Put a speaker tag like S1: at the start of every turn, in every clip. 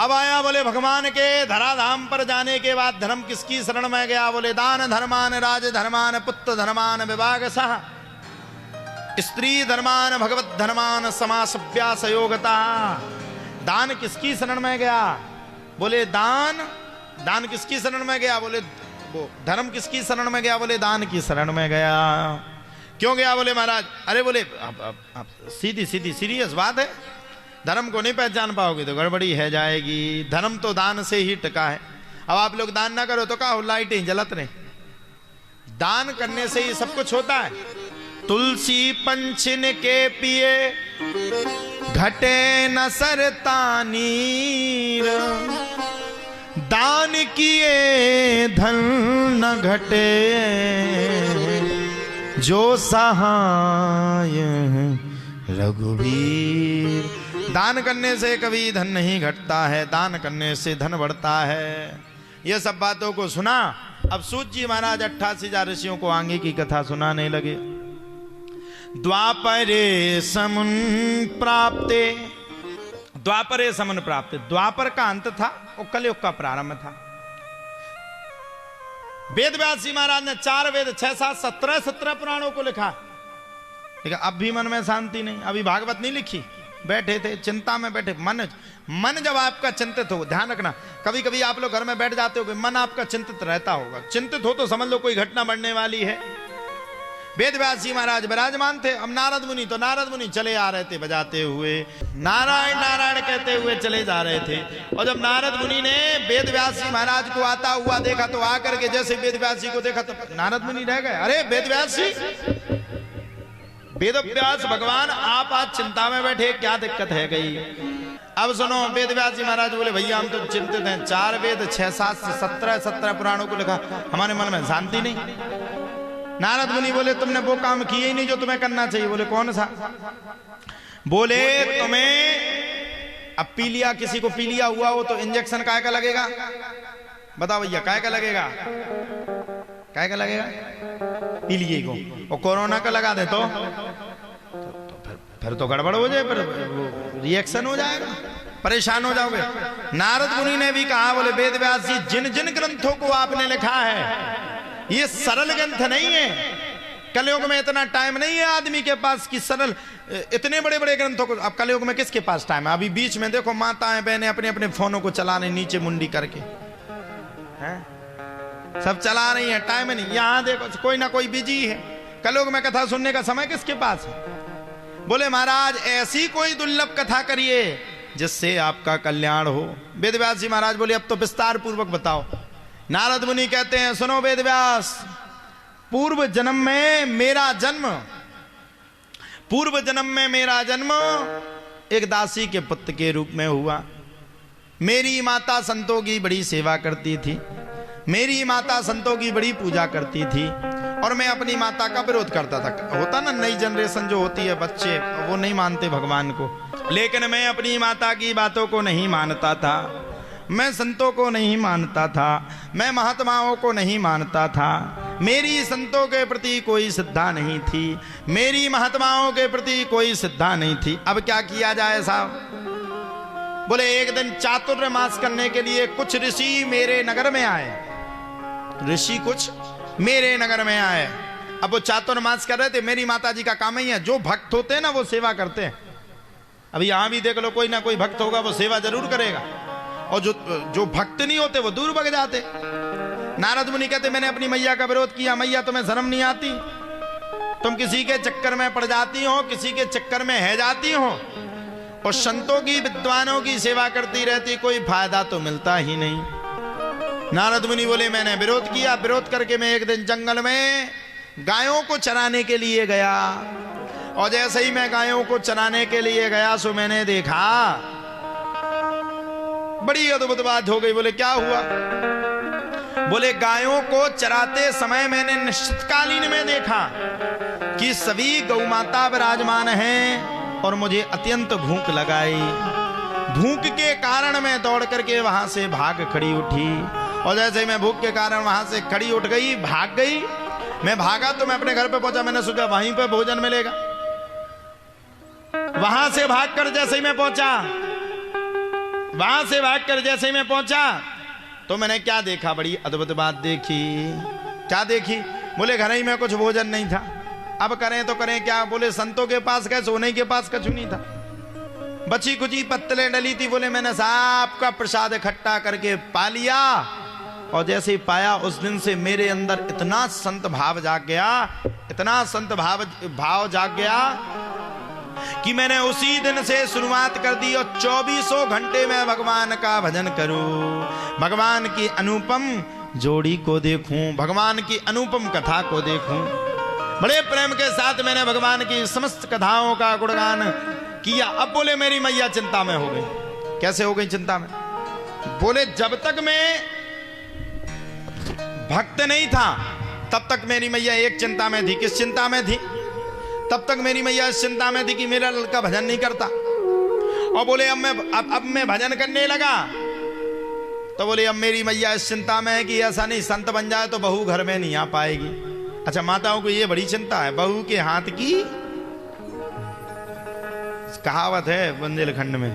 S1: अब आया बोले भगवान के धराधाम पर जाने के बाद धर्म किसकी शरण में गया? बोले दान धर्मान राज धर्मान पुत्र धर्मान विभाग सह स्त्री धर्मान भगवत धर्मान समासव्यास योगता। दान किसकी शरण में गया? बोले दान किसकी शरण में गया? बोले वो धर्म किसकी शरण में गया? बोले दान की शरण में गया। क्यों गया? बोले महाराज अरे बोले सीधी सीरियस बात है, धर्म को नहीं पहचान पाओगे तो गड़बड़ी है जाएगी। धर्म तो दान से ही टिका है। अब आप लोग दान ना करो तो क्या हो, लाइटें जलत रहे। दान करने से ही सब कुछ होता है। तुलसी पंचिन के पिए घटे न सरता नीर, दान किए धन न घटे जो सहाय रघुवीर। दान करने से कभी धन नहीं घटता है, दान करने से धन बढ़ता है। ये सब बातों को सुना। अब सूत जी महाराज 88,000 ऋषियों को आगे की कथा सुनाने लगे। द्वापरे समुन प्राप्ते, द्वापरे समुन प्राप्ते, द्वापर का अंत था और कलयुग का प्रारंभ था। वेद व्यास जी महाराज ने 4 वेद 6 7 17 पुराणों को लिखा, लेकिन अब भी मन में शांति नहीं। अभी भागवत नहीं लिखी, बैठे थे चिंता में बैठे। मन जब आपका चिंतित हो, ध्यान रखना, कभी कभी आप लोग घर में बैठ जाते हो, मन आपका चिंतित रहता होगा। चिंतित हो तो समझ लो कोई घटना बढ़ने वाली है। वेद व्यास जी महाराज विराजमान थे। अब नारद मुनि चले आ रहे थे बजाते हुए, नारायण नारायण कहते हुए चले जा रहे थे। और जब नारद मुनि ने वेद व्यास जी महाराज को आता हुआ देखा तो आकर के जैसे वेद व्यास जी को देखा तो नारद मुनि रह गए। अरे वेद व्यास जी, वेद व्यास भगवान आप आज चिंता में बैठे, क्या दिक्कत है गई? अब सुनो, वेद व्यास जी महाराज बोले भैया हम तो चिंतित हैं, 4 वेद 6 7 17 पुराणों को लिखा, हमारे मन में शांति नहीं। नारद मुनि बोले तुमने वो काम किए ही नहीं जो तुम्हें करना चाहिए। बोले कौन सा? बोले तुम्हें अब पीलिया, किसी को पीलिया हुआ हो तो इंजेक्शन काय का लगेगा? बताओ भैया, काय का लगेगा? काय का लगेगा? पीलिए को। और कोरोना का लगा दे तो फिर तो गड़बड़ हो जाए, फिर रिएक्शन हो जाएगा, परेशान हो जाओगे। नारद मुनि ने भी कहा, बोले वेद व्यास जी जिन जिन ग्रंथों को आपने लिखा है ये सरल ग्रंथ नहीं है। कलयुग में इतना टाइम नहीं है आदमी के पास कि सरल इतने बड़े बड़े ग्रंथों को। अब कलयुग में किसके पास टाइम है? अभी बीच में देखो माताएं बहनें अपने अपने फोनों को चला रही, नीचे मुंडी करके हैं, सब चला रही है, टाइम नहीं। यहां देखो कोई ना कोई बिजी है। कलयुग में कथा सुनने का समय किसके पास है? बोले महाराज ऐसी कोई दुर्लभ कथा करिए जिससे आपका कल्याण हो। वेद व्यास जी महाराज बोले अब तो विस्तार पूर्वक बताओ। नारद मुनि कहते हैं सुनो वेद व्यास, पूर्व जन्म में मेरा जन्म एक दासी के पुत्र के रूप में हुआ। मेरी माता संतों की बड़ी सेवा करती थी, मेरी माता संतों की बड़ी पूजा करती थी और मैं अपनी माता का विरोध करता था। होता ना, नई जनरेशन जो होती है, बच्चे वो नहीं मानते भगवान को, लेकिन मैं अपनी माता की बातों को नहीं मानता था, मैं संतों को नहीं मानता था, मैं महात्माओं को नहीं मानता था, मेरी संतों के प्रति कोई श्रद्धा नहीं थी, मेरी महात्माओं के प्रति कोई श्रद्धा नहीं थी। अब क्या किया जाए साहब? बोले एक दिन चातुर्मास करने के लिए कुछ ऋषि मेरे नगर में आए। ऋषि कुछ मेरे नगर में आए। अब वो चातुर्मास कर रहे थे। मेरी माता जी का काम ही है, जो भक्त होते हैं ना वो सेवा करते हैं। अभी यहां भी देख लो, कोई ना कोई भक्त होगा वो सेवा जरूर करेगा, और जो भक्त नहीं होते वो दूर भग जाते। नारद मुनि कहते मैंने अपनी मैया का विरोध किया। मैया तुम्हें शर्म नहीं आती? तुम किसी के चक्कर में पड़ जाती हो, किसी के चक्कर में है जाती हो, और संतों की विद्वानों की सेवा करती रहती, कोई फायदा तो मिलता ही नहीं। नारद मुनि बोले मैंने विरोध किया। विरोध करके मैं एक दिन जंगल में गायों को चराने के लिए गया, और जैसे ही मैं गायों को चराने के लिए गया सो मैंने देखा, बड़ी अद्भुत बात हो गई। बोले क्या हुआ? बोले गायों को चराते समय मैंने निश्चितकालीन में देखा कि सभी गौ माता विराजमान हैं और मुझे अत्यंत भूख लगाई। भूख के कारण मैं दौड़ करके वहां से भाग खड़ी उठी, और जैसे मैं भूख के कारण वहां से खड़ी उठ गई, भाग गई। मैं भागा तो मैं अपने घर पे पहुंचा, मैंने सोचा वहीं पे भोजन मिलेगा। वहां से भागकर जैसे ही मैं पहुंचा वहां से भागकर जैसे ही मैं पहुंचा तो मैंने क्या देखा, बड़ी अद्भुत बात देखी। क्या देखी? बोले घर ही में कुछ भोजन नहीं था, अब करें तो करें क्या। बोले संतों के पास गए, सोने के पास कछु नहीं था, बची कुची पत्तले डली थी। बोले मैंने साहब का प्रसाद इकट्ठा करके पा लिया, और जैसे ही पाया उस दिन से मेरे अंदर इतना संत भाव जाग गया, इतना संत भाव जाग गया कि मैंने उसी दिन से शुरुआत कर दी और 24 घंटे में भगवान का भजन करूं, भगवान की अनुपम जोड़ी को देखूं, भगवान की अनुपम कथा को देखूं। बड़े प्रेम के साथ मैंने भगवान की समस्त कथाओं का गुणगान किया। अब बोले मेरी मैया चिंता में हो गई। कैसे हो गई चिंता में? बोले जब तक मैं भक्त नहीं था तब तक मेरी मैया एक चिंता में थी। किस चिंता में थी? तब तक मेरी मैया इस चिंता में थी कि मेरा लड़का भजन नहीं करता। और बोले अब मैं भजन करने लगा तो बोले अब मेरी मैया इस चिंता में है कि ऐसा नहीं संत बन जाए तो बहू घर में नहीं आ पाएगी। अच्छा, माताओं को ये बड़ी चिंता है, बहू के हाथ की कहावत है बुंदेलखंड में,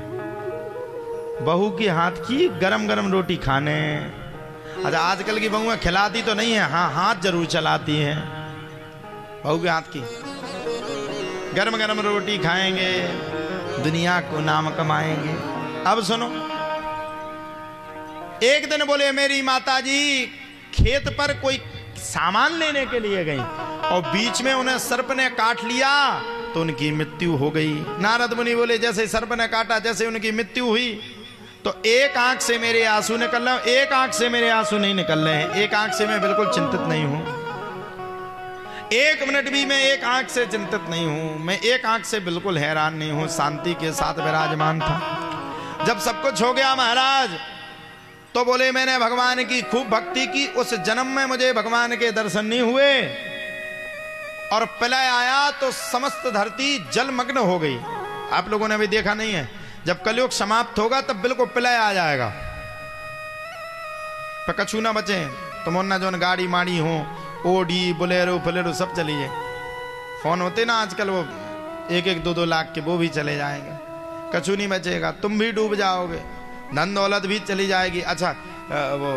S1: बहू के हाथ की गरम गरम रोटी खाने। अच्छा, आजकल की बहुएं खिलाती तो नहीं है, हाँ हाथ जरूर चलाती हैं। बहू के हाथ की गरम गरम रोटी खाएंगे, दुनिया को नाम कमाएंगे। अब सुनो, एक दिन बोले मेरी माताजी खेत पर कोई सामान लेने के लिए गई और बीच में उन्हें सर्प ने काट लिया तो उनकी मृत्यु हो गई। नारद मुनि बोले जैसे सर्प ने काटा जैसे उनकी मृत्यु हुई तो एक आंख से मेरे आंसू निकल रहे, एक आंख से मेरे आंसू नहीं निकल रहे हैं, एक आंख से मैं बिल्कुल चिंतित नहीं हूं, एक मिनट भी मैं एक आंख से चिंतित नहीं हूं, मैं एक आंख से बिल्कुल हैरान नहीं हूं, शांति के साथ विराजमान था। जब सब कुछ हो गया महाराज तो बोले मैंने भगवान की खूब भक्ति की, उस जन्म में मुझे भगवान के दर्शन नहीं हुए और प्रलय आया तो समस्त धरती जलमग्न हो गई। आप लोगों ने अभी देखा नहीं है, जब कलयुग समाप्त होगा तब बिल्कुल प्रलय आ जाएगा, पर कछु ना बचे। तो मोन्ना जोन गाड़ी माड़ी हो, ओडी बोलेरो फलेरो सब चली जाए, फोन होते ना आजकल वो 1-1 2-2 लाख के, वो भी चले जाएंगे, कछु नहीं बचेगा, तुम भी डूब जाओगे, धन दौलत भी चली जाएगी। अच्छा, वो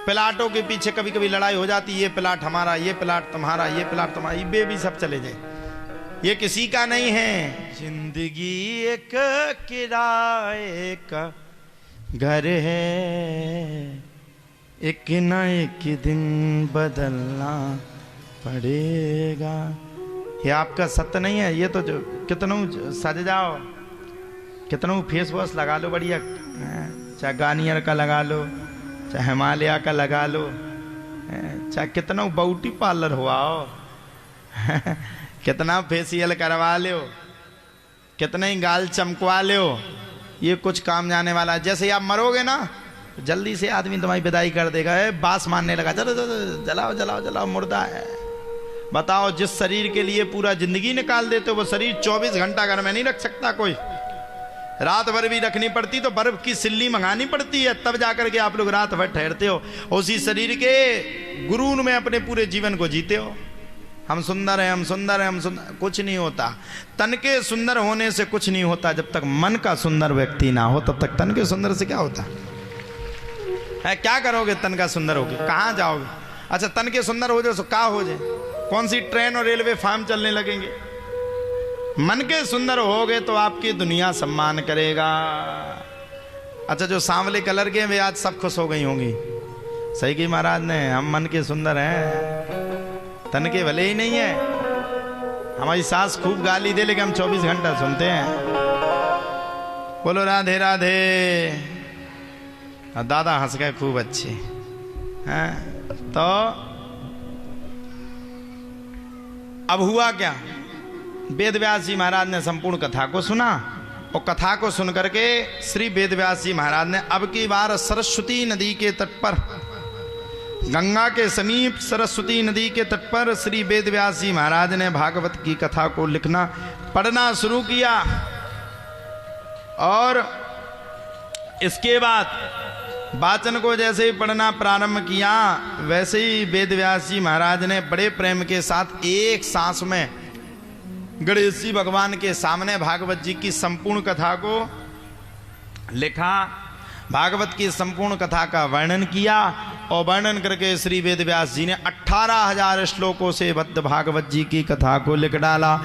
S1: प्लाटों के पीछे कभी कभी लड़ाई हो जाती, ये प्लाट हमारा, ये प्लाट तुम्हारा, ये प्लाट तुम्हारा, ये भी सब चले जाए, ये किसी का नहीं है। जिंदगी एक किराए का घर है, एक न एक दिन बदलना पड़ेगा। ये आपका सत्य नहीं है, ये तो जो कितनों सज जाओ, कितनों फेस वॉश लगा लो बढ़िया, चाहे गार्नियर का लगा लो, चाहे हिमालय का लगा लो, चाहे कितनों ब्यूटी पार्लर हुआ हो कितना फेशियल करवा लो, कितने ही गाल चमकवा लो, ये कुछ काम जाने वाला है। जैसे आप मरोगे ना जल्दी से आदमी तुम्हारी विदाई कर देगा, बास मारने लगा, चलो जलाओ जलाओ जलाओ, मुर्दा है। बताओ, जिस शरीर के लिए पूरा जिंदगी निकाल देते हो वो शरीर 24 घंटा घर में नहीं रख सकता कोई, रात भर भी रखनी पड़ती तो बर्फ की सिल्ली मंगानी पड़ती है, तब जाकर के आप लोग रात भर ठहरते हो। उसी शरीर के गुरूर में अपने पूरे जीवन को जीते हो। हम सुंदर हैं, हम सुंदर हैं, हम सुंदर, कुछ नहीं होता। तन के सुंदर होने से कुछ नहीं होता, जब तक मन का सुंदर व्यक्ति ना हो तब तक तन के सुंदर से क्या होता है? क्या करोगे तन का सुंदर होगे, कहाँ जाओगे? अच्छा, तन के सुंदर हो जाए तो क्या हो जाए, कौन सी ट्रेन और रेलवे फार्म चलने लगेंगे? मन के सुंदर होगे तो आपकी दुनिया सम्मान करेगा। अच्छा, जो सांवले कलर के वे आज सब खुश हो गई होंगी, सही की महाराज ने, हम मन के सुंदर हैं, तन के भले ही नहीं है। हमारी सास खूब गाली दे लेकिन हम 24 घंटा सुनते हैं, बोलो राधे राधे। दादा हंस गए खूब अच्छे हैं। तो अब हुआ क्या, वेद व्यास जी महाराज ने संपूर्ण कथा को सुना और कथा को सुनकर के श्री वेद व्यास जी महाराज ने अब की बार सरस्वती नदी के तट पर, गंगा के समीप सरस्वती नदी के तट पर श्री वेद व्यास जी महाराज ने भागवत की कथा को लिखना पढ़ना शुरू किया। और इसके बाद वाचन को जैसे ही पढ़ना प्रारंभ किया वैसे ही वेद व्यास जी महाराज ने बड़े प्रेम के साथ एक सांस में गणेश जी भगवान के सामने भागवत जी की संपूर्ण कथा को लिखा, भागवत की संपूर्ण कथा का वर्णन किया और वर्णन करके श्री वेद व्यास जी ने 18,000 श्लोकों से भद्द भागवत जी की कथा को लिख डाला।